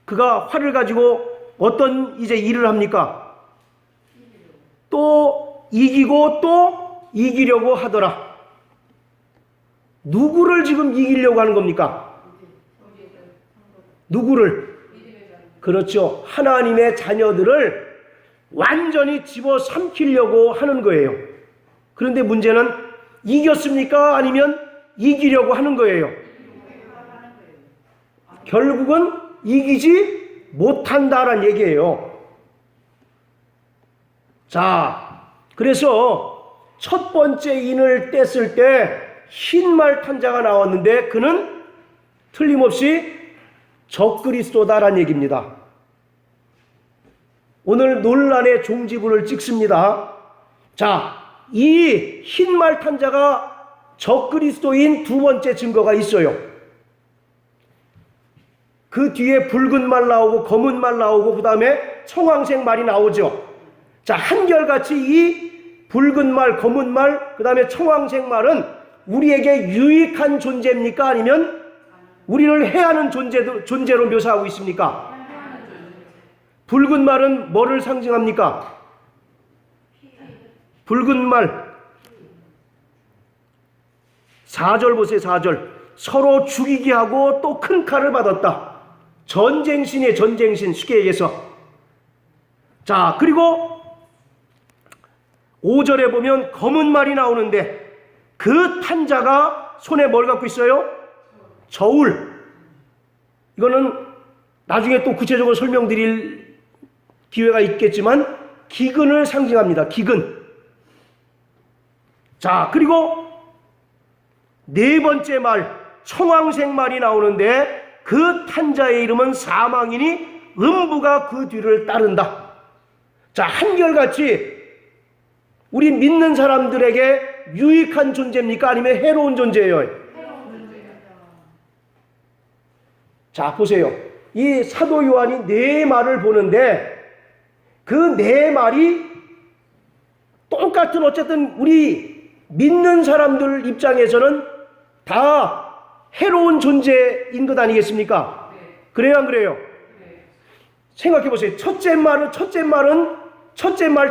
그가 활을 가지고 어떤 이제 일을 합니까? 또 이기고 또 이기려고 하더라. 누구를 지금 이기려고 하는 겁니까? 누구를? 그렇죠. 하나님의 자녀들을 완전히 집어삼키려고 하는 거예요. 그런데 문제는 이겼습니까? 아니면 이기려고 하는 거예요. 결국은 이기지 못한다라는 얘기예요. 자, 그래서 첫 번째 인을 뗐을 때 흰 말 탄 자가 나왔는데 그는 틀림없이 적그리스도다라는 얘기입니다. 오늘 논란의 종지부를 찍습니다. 자, 이 흰 말 탄 자가 적그리스도인 두 번째 증거가 있어요. 그 뒤에 붉은 말 나오고 검은 말 나오고 그 다음에 청황색 말이 나오죠. 자, 한결같이 이 붉은 말, 검은 말, 그 다음에 청황색 말은 우리에게 유익한 존재입니까? 아니면 우리를 해하는 존재로 묘사하고 있습니까? 붉은 말은 뭐를 상징합니까? 붉은 말 4절 보세요. 4절 서로 죽이게 하고 또 큰 칼을 받았다. 전쟁신이에요. 전쟁신, 쉽게 얘기해서. 자, 그리고 5절에 보면 검은 말이 나오는데 그 탄 자가 손에 뭘 갖고 있어요? 저울. 이거는 나중에 또 구체적으로 설명드릴 기회가 있겠지만 기근을 상징합니다. 기근. 자, 그리고 네 번째 말, 청황색 말이 나오는데 그 탄 자의 이름은 사망이니 음부가 그 뒤를 따른다. 자, 한결같이 우리 믿는 사람들에게 유익한 존재입니까? 아니면 해로운 존재예요? 자, 보세요. 이 사도 요한이 네 말을 보는데 그 네 말이 똑같은 어쨌든 우리 믿는 사람들 입장에서는 다 해로운 존재인 것 아니겠습니까? 그래요, 안 그래요? 생각해 보세요. 첫째 말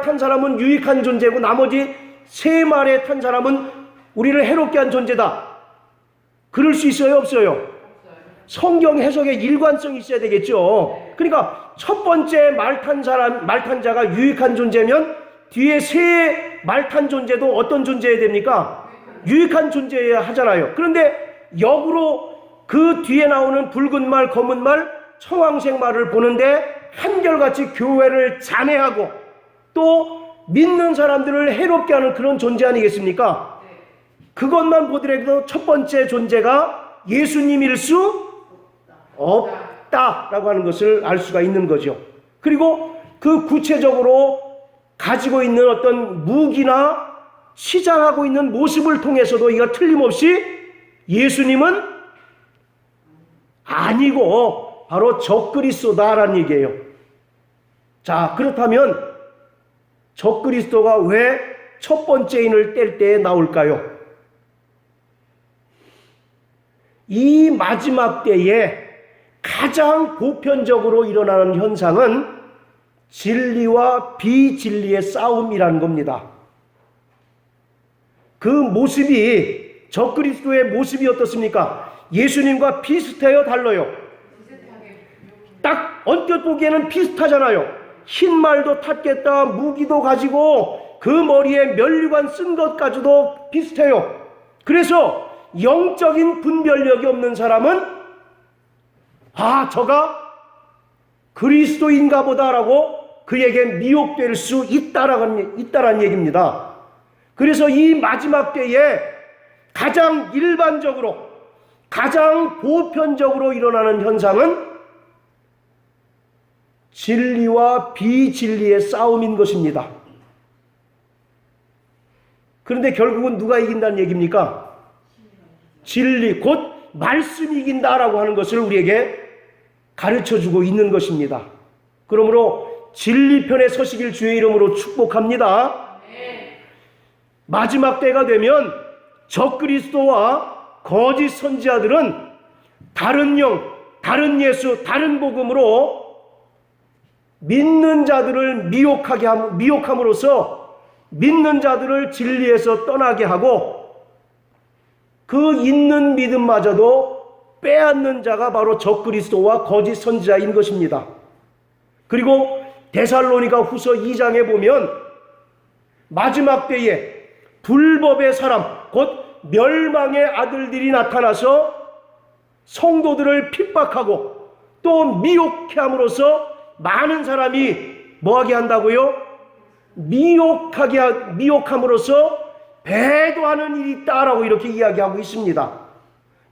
탄 사람은 유익한 존재고 나머지 세 말에 탄 사람은 우리를 해롭게 한 존재다. 그럴 수 있어요, 없어요? 성경 해석에 일관성이 있어야 되겠죠. 그러니까 첫 번째 말 탄 자가 유익한 존재면 뒤에 세 말 탄 존재도 어떤 존재여야 됩니까? 유익한 존재여야 하잖아요. 그런데 역으로 그 뒤에 나오는 붉은 말, 검은 말, 청황색 말을 보는데 한결같이 교회를 잔해하고 또 믿는 사람들을 해롭게 하는 그런 존재 아니겠습니까? 그것만 보더라도 첫 번째 존재가 예수님일 수 없다라고 하는 것을 알 수가 있는 거죠. 그리고 그 구체적으로 가지고 있는 어떤 무기나 시장하고 있는 모습을 통해서도 이가 틀림없이 예수님은 아니고 바로 적그리스도다라는 얘기예요. 자, 그렇다면 적그리스도가 왜 첫 번째 인을 뗄 때에 나올까요? 이 마지막 때에 가장 보편적으로 일어나는 현상은 진리와 비진리의 싸움이라는 겁니다. 그 모습이 적그리스도의 모습이 어떻습니까? 예수님과 비슷해요, 달라요? 딱 언뜻 보기에는 비슷하잖아요. 흰 말도 탔겠다, 무기도 가지고 그 머리에 면류관 쓴 것까지도 비슷해요. 그래서 영적인 분별력이 없는 사람은 저가 그리스도인가 보다라고 그에게 미혹될 수 있다라는 얘기입니다. 그래서 이 마지막 때에 가장 일반적으로 가장 보편적으로 일어나는 현상은 진리와 비진리의 싸움인 것입니다. 그런데 결국은 누가 이긴다는 얘기입니까? 진리, 곧 말씀이 이긴다라고 하는 것을 우리에게 가르쳐주고 있는 것입니다. 그러므로 진리편에 서시길 주의 이름으로 축복합니다. 마지막 때가 되면 적그리스도와 거짓 선지자들은 다른 영, 다른 예수, 다른 복음으로 믿는 자들을 미혹함으로써 믿는 자들을 진리에서 떠나게 하고 그 있는 믿음마저도 빼앗는 자가 바로 적그리스도와 거짓 선지자인 것입니다. 그리고 데살로니가 후서 2장에 보면 마지막 때에 불법의 사람, 곧 멸망의 아들들이 나타나서 성도들을 핍박하고 또 미혹해 함으로써 많은 사람이 뭐하게 한다고요? 미혹함으로써 배도하는 일이 있다라고 이렇게 이야기하고 있습니다.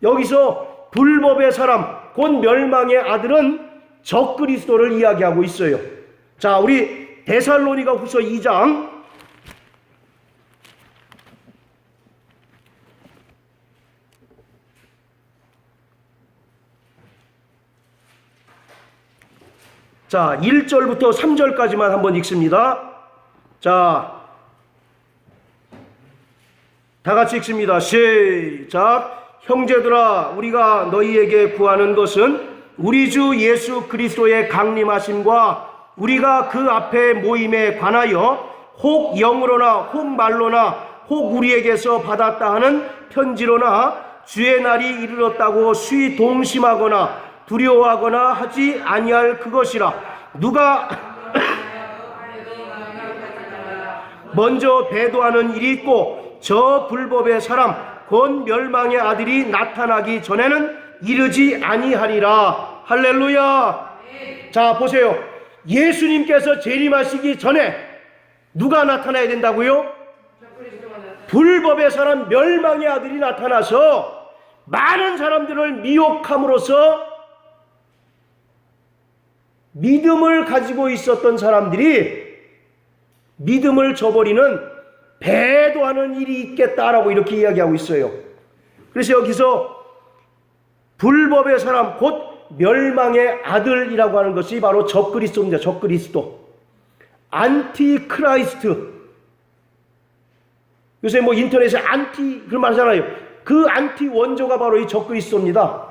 여기서 불법의 사람, 곧 멸망의 아들은 적그리스도를 이야기하고 있어요. 자, 우리 데살로니가 후서 2장 자, 1절부터 3절까지만 한번 읽습니다. 자, 다 같이 읽습니다. 시작. 형제들아, 우리가 너희에게 구하는 것은 우리 주 예수 그리스도의 강림하심과 우리가 그 앞에 모임에 관하여 혹 영으로나 혹 말로나 혹 우리에게서 받았다 하는 편지로나 주의 날이 이르렀다고 수히 동심하거나 두려워하거나 하지 아니할 그것이라. 누가 먼저 배도하는 일이 있고 저 불법의 사람 곧 멸망의 아들이 나타나기 전에는 이르지 아니하리라. 할렐루야. 자, 보세요. 예수님께서 재림하시기 전에 누가 나타나야 된다고요? 불법의 사람 멸망의 아들이 나타나서 많은 사람들을 미혹함으로써 믿음을 가지고 있었던 사람들이 믿음을 저버리는 배도하는 일이 있겠다라고 이렇게 이야기하고 있어요. 그래서 여기서 불법의 사람 곧 멸망의 아들이라고 하는 것이 바로 적그리스도입니다. 적그리스도. 안티크라이스트. 요새 뭐 인터넷에 안티 그런 말 하잖아요. 그 안티 원조가 바로 이 적그리스도입니다.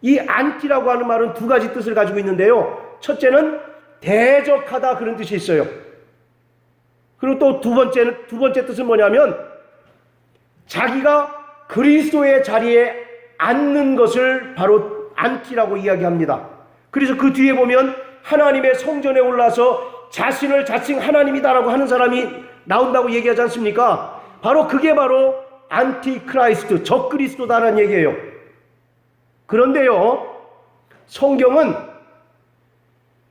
이 안티라고 하는 말은 두 가지 뜻을 가지고 있는데요. 첫째는 대적하다 그런 뜻이 있어요. 그리고 또 두 번째 뜻은 뭐냐면 자기가 그리스도의 자리에 앉는 것을 바로 안티라고 이야기합니다. 그래서 그 뒤에 보면 하나님의 성전에 올라서 자신을 자칭 하나님이다라고 하는 사람이 나온다고 얘기하지 않습니까? 바로 그게 바로 안티크라이스트, 적그리스도다라는 얘기예요. 그런데요, 성경은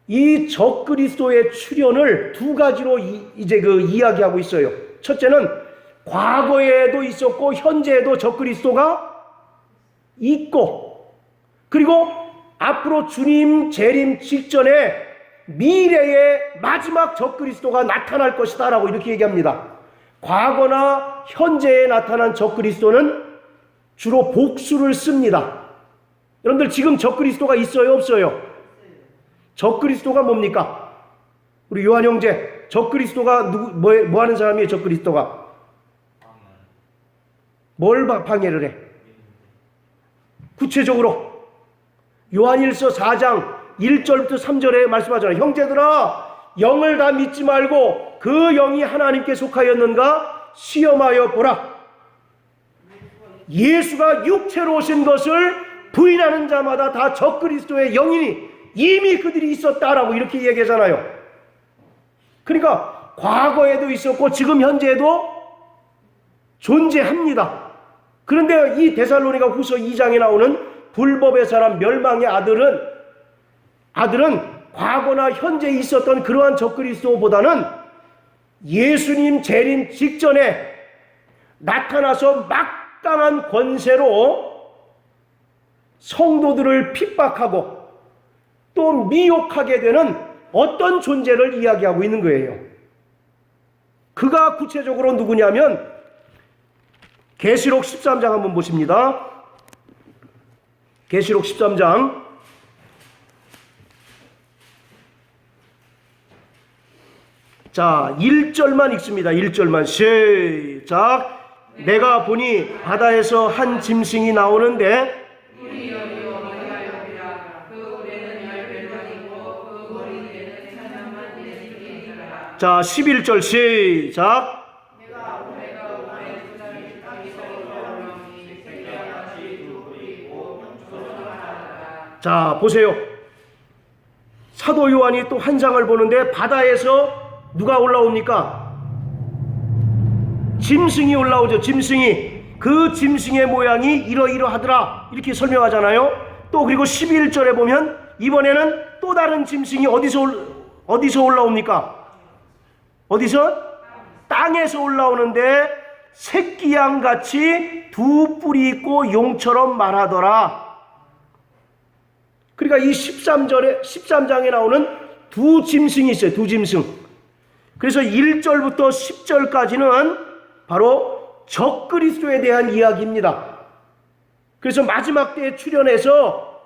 이 적그리스도의 출현을 두 가지로 이야기하고 있어요. 첫째는 과거에도 있었고 현재에도 적그리스도가 있고, 그리고 앞으로 주님 재림 직전에 미래의 마지막 적그리스도가 나타날 것이다 라고 이렇게 얘기합니다. 과거나 현재에 나타난 적그리스도는 주로 복수를 씁니다. 여러분들 지금 적그리스도가 있어요 없어요? 적그리스도가 뭡니까? 우리 요한 형제, 적그리스도가 뭐 하는 사람이에요? 적그리스도가 뭘 방해를 해? 구체적으로 요한일서 4장 1절부터 3절에 말씀하잖아요. 형제들아, 영을 다 믿지 말고 그 영이 하나님께 속하였는가 시험하여 보라. 예수가 육체로 오신 것을 부인하는 자마다 다 적그리스도의 영이니 이미 그들이 있었다라고 이렇게 얘기하잖아요. 그러니까 과거에도 있었고 지금 현재에도 존재합니다. 그런데 이 데살로니가 후서 2장에 나오는 불법의 사람 멸망의 아들은 과거나 현재에 있었던 그러한 적그리스도보다는 예수님 재림 직전에 나타나서 막강한 권세로 성도들을 핍박하고 또 미혹하게 되는 어떤 존재를 이야기하고 있는 거예요. 그가 구체적으로 누구냐면 계시록 13장 한번 보십니다. 계시록 13장 자 1절만 읽습니다. 1절만 시작. 내가 보니 바다에서 한 짐승이 나오는데 자 11절 시작. 자 보세요. 사도 요한이 또 한 장을 보는데 바다에서 누가 올라옵니까? 짐승이 올라오죠. 짐승이. 그 짐승의 모양이 이러이러하더라 이렇게 설명하잖아요. 또 그리고 11절에 보면 이번에는 또 다른 짐승이 어디서 올라옵니까? 어디서? 땅에서 올라오는데 새끼양같이 두 뿔이 있고 용처럼 말하더라. 그러니까 이 13장에 나오는 두 짐승이 있어요. 두 짐승. 그래서 1절부터 10절까지는 바로 적그리스도에 대한 이야기입니다. 그래서 마지막 때에 출현해서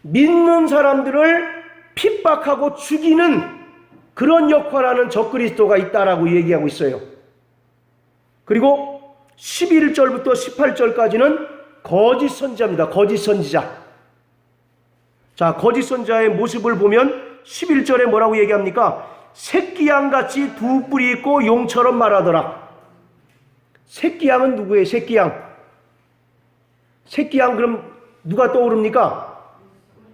믿는 사람들을 핍박하고 죽이는 그런 역할하는 적그리스도가 있다라고 얘기하고 있어요. 그리고 11절부터 18절까지는 거짓 선지자입니다. 거짓 선지자. 자, 거짓 선지자의 모습을 보면 11절에 뭐라고 얘기합니까? 새끼양같이 두 뿔이 있고 용처럼 말하더라. 새끼양은 누구예요? 새끼양. 새끼양 그럼 누가 떠오릅니까?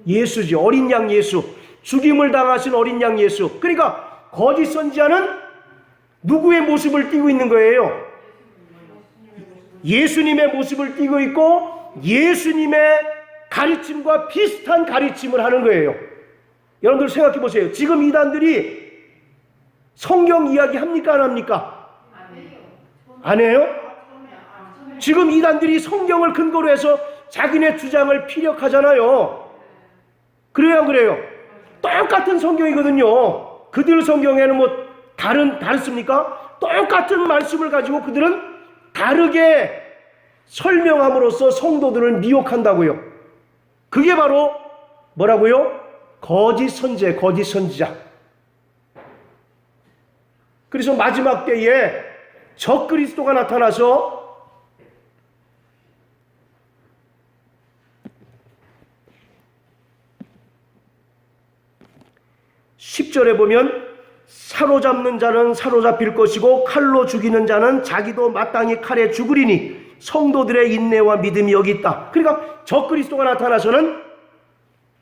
예수지. 어린 양 예수. 죽임을 당하신 어린 양 예수. 그러니까 거짓 선지자는 누구의 모습을 띠고 있는 거예요? 예수님의 모습을 띠고 있고 예수님의 가르침과 비슷한 가르침을 하는 거예요. 여러분들 생각해 보세요. 지금 이단들이 성경 이야기 합니까? 안 합니까? 안 해요? 지금 이단들이 성경을 근거로 해서 자기네 주장을 피력하잖아요. 그래요, 안 그래요? 똑같은 성경이거든요. 그들 성경에는 뭐 다릅니까? 똑같은 말씀을 가지고 그들은 다르게 설명함으로써 성도들을 미혹한다고요. 그게 바로 뭐라고요? 거짓 선지자. 그래서 마지막 때에 적그리스도가 나타나서 10절에 보면 사로잡는 자는 사로잡힐 것이고 칼로 죽이는 자는 자기도 마땅히 칼에 죽으리니 성도들의 인내와 믿음이 여기 있다. 그러니까 적그리스도가 나타나서는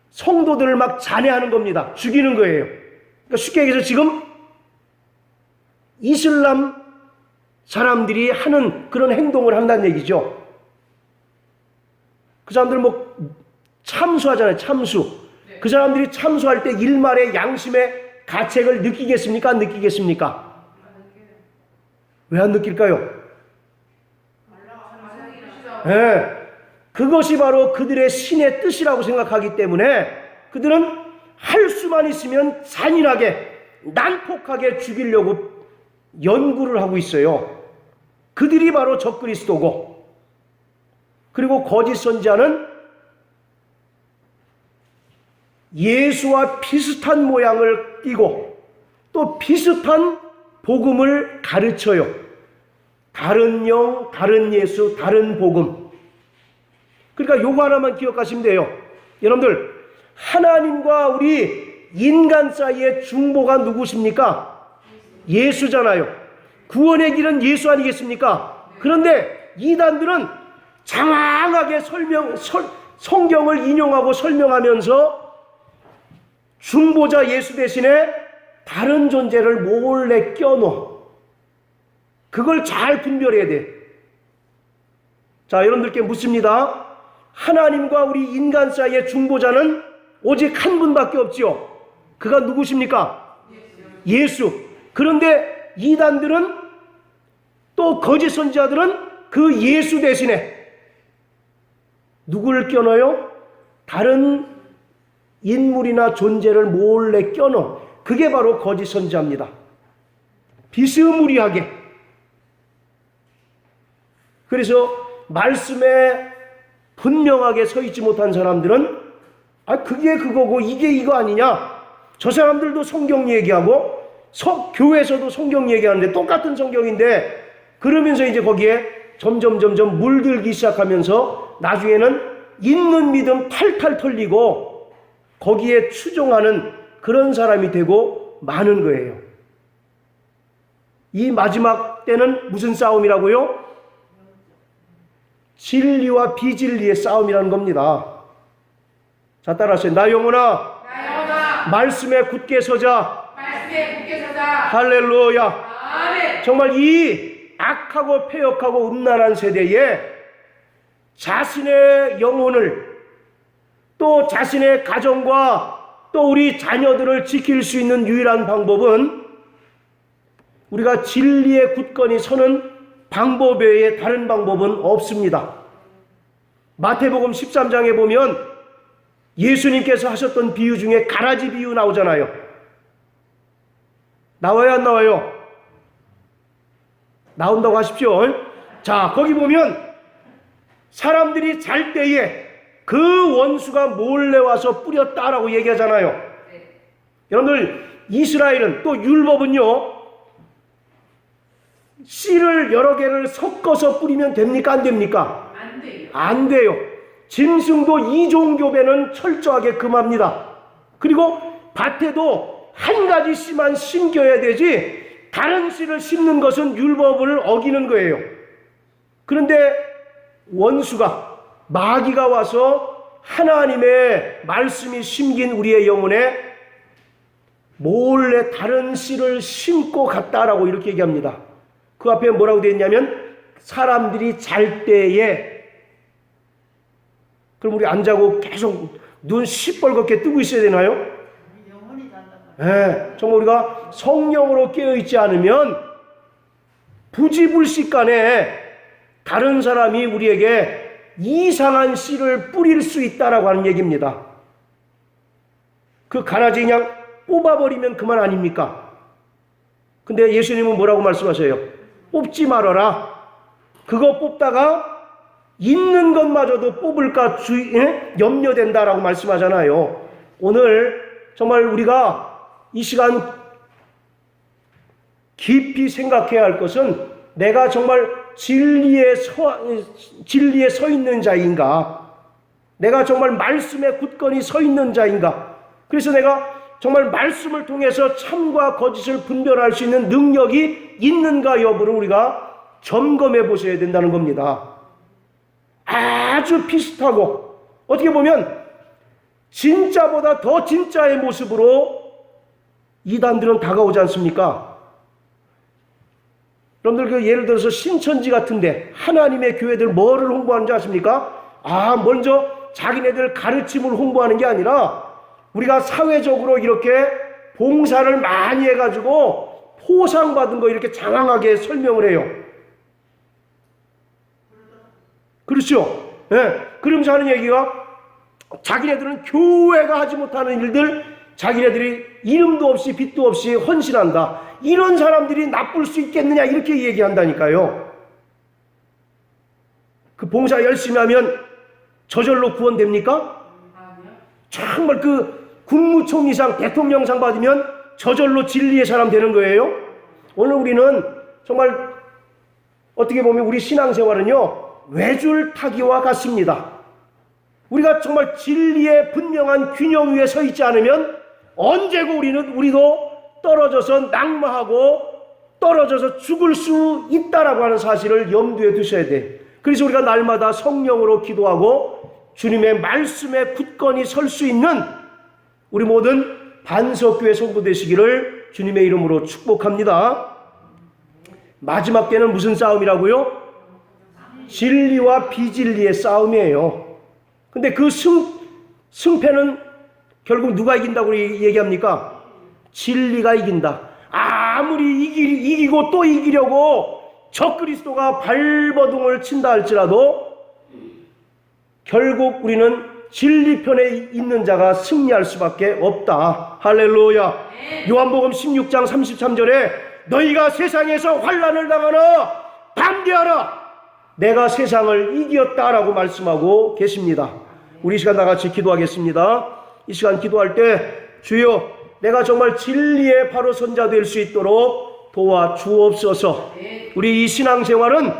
성도들을 막 잔해하는 겁니다. 죽이는 거예요. 그러니까 쉽게 얘기해서 지금 이슬람 사람들이 하는 그런 행동을 한다는 얘기죠. 그 사람들 뭐 참수하잖아요. 참수. 그 사람들이 참수할 때 일말의 양심의 가책을 느끼겠습니까? 안 느끼겠습니까? 왜 안 느낄까요? 그것이 바로 그들의 신의 뜻이라고 생각하기 때문에 그들은 할 수만 있으면 잔인하게 난폭하게 죽이려고 연구를 하고 있어요. 그들이 바로 적그리스도고, 그리고 거짓 선지자는 예수와 비슷한 모양을 띠고 또 비슷한 복음을 가르쳐요. 다른 영, 다른 예수, 다른 복음. 그러니까 요거 하나만 기억하시면 돼요. 여러분들, 하나님과 우리 인간 사이의 중보가 누구십니까? 예수잖아요. 구원의 길은 예수 아니겠습니까? 그런데 이단들은 장황하게 성경을 인용하고 설명하면서 중보자 예수 대신에 다른 존재를 몰래 껴넣어. 그걸 잘 분별해야 돼. 자, 여러분들께 묻습니다. 하나님과 우리 인간 사이의 중보자는 오직 한 분밖에 없지요. 그가 누구십니까? 예수. 그런데 이단들은, 또 거짓 선지자들은 그 예수 대신에 누구를 껴넣어요? 다른 인물이나 존재를 몰래 껴넣어. 그게 바로 거짓 선지자입니다. 비스무리하게. 그래서 말씀에 분명하게 서 있지 못한 사람들은 그게 그거고 이게 이거 아니냐. 저 사람들도 성경 얘기하고 교회에서도 성경 얘기하는데 똑같은 성경인데, 그러면서 이제 거기에 점점 물들기 시작하면서 나중에는 있는 믿음 탈탈 털리고 거기에 추종하는 그런 사람이 되고 마는 거예요. 이 마지막 때는 무슨 싸움이라고요? 진리와 비진리의 싸움이라는 겁니다. 자, 따라하세요. 나 영혼아, 말씀에 굳게 서자. 할렐루야. 아멘. 정말 이 악하고 폐역하고 음란한 세대에 자신의 영혼을, 또 자신의 가정과 또 우리 자녀들을 지킬 수 있는 유일한 방법은 우리가 진리에 굳건히 서는 방법 외에 다른 방법은 없습니다. 마태복음 13장에 보면 예수님께서 하셨던 비유 중에 가라지 비유 나오잖아요. 나와요, 안 나와요? 나온다고 하십시오. 자, 거기 보면 사람들이 잘 때에 그 원수가 몰래 와서 뿌렸다라고 얘기하잖아요. 여러분들, 이스라엘은, 또 율법은요, 씨를 여러 개를 섞어서 뿌리면 됩니까? 안 됩니까? 안 돼요. 안 돼요. 짐승도 이종교배는 철저하게 금합니다. 그리고 밭에도 한 가지 씨만 심겨야 되지, 다른 씨를 심는 것은 율법을 어기는 거예요. 그런데 원수가, 마귀가 와서 하나님의 말씀이 심긴 우리의 영혼에 몰래 다른 씨를 심고 갔다라고 이렇게 얘기합니다. 그 앞에 뭐라고 되어 있냐면 사람들이 잘 때에. 그럼 우리 안 자고 계속 눈 시뻘겋게 뜨고 있어야 되나요? 영혼이 잔단 말이에요. 네, 정말 우리가 성령으로 깨어있지 않으면 부지불식간에 다른 사람이 우리에게 이상한 씨를 뿌릴 수 있다라고 하는 얘기입니다. 그 가라지 그냥 뽑아버리면 그만 아닙니까? 근데 예수님은 뭐라고 말씀하세요? 뽑지 말아라. 그거 뽑다가 있는 것마저도 뽑을까 염려된다라고 말씀하잖아요. 오늘 정말 우리가 이 시간 깊이 생각해야 할 것은 내가 정말 진리에 서 있는 자인가? 내가 정말 말씀에 굳건히 서 있는 자인가? 그래서 내가 정말 말씀을 통해서 참과 거짓을 분별할 수 있는 능력이 있는가 여부를 우리가 점검해 보셔야 된다는 겁니다. 아주 비슷하고 어떻게 보면 진짜보다 더 진짜의 모습으로 이단들은 다가오지 않습니까? 여러분들 그 예를 들어서 신천지 같은데 하나님의 교회들 뭐를 홍보하는지 아십니까? 먼저 자기네들 가르침을 홍보하는 게 아니라 우리가 사회적으로 이렇게 봉사를 많이 해가지고 포상받은 거 이렇게 장황하게 설명을 해요. 그렇죠? 네. 그러면서 하는 얘기가 자기네들은 교회가 하지 못하는 일들 자기네들이 이름도 없이 빛도 없이 헌신한다. 이런 사람들이 나쁠 수 있겠느냐 이렇게 얘기한다니까요. 그 봉사 열심히 하면 저절로 구원됩니까? 정말 그 국무총리상 대통령상 받으면 저절로 진리의 사람 되는 거예요? 오늘 우리는 정말 어떻게 보면 우리 신앙생활은요 외줄타기와 같습니다. 우리가 정말 진리의 분명한 균형 위에 서 있지 않으면 언제고 우리도 떨어져서 낙마하고 떨어져서 죽을 수 있다라고 하는 사실을 염두에 두셔야 돼. 그래서 우리가 날마다 성령으로 기도하고 주님의 말씀에 굳건히 설 수 있는 우리 모든 반석교회 성도 되시기를 주님의 이름으로 축복합니다. 마지막 때는 무슨 싸움이라고요? 진리와 비진리의 싸움이에요. 근데 그 승패는 결국 누가 이긴다고 얘기합니까? 진리가 이긴다. 아무리 이기고 또 이기려고 적그리스도가 발버둥을 친다 할지라도 결국 우리는 진리 편에 있는 자가 승리할 수밖에 없다. 할렐루야. 요한복음 16장 33절에 너희가 세상에서 환난을 당하나 담대하라. 내가 세상을 이겼다라고 말씀하고 계십니다. 우리 시간 다 같이 기도하겠습니다. 이 시간 기도할 때 주여 내가 정말 진리의 바로 선자 될 수 있도록 도와주옵소서. 우리 이 신앙생활은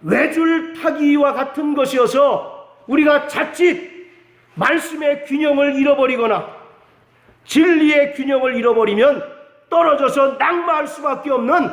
외줄타기와 같은 것이어서 우리가 자칫 말씀의 균형을 잃어버리거나 진리의 균형을 잃어버리면 떨어져서 낙마할 수밖에 없는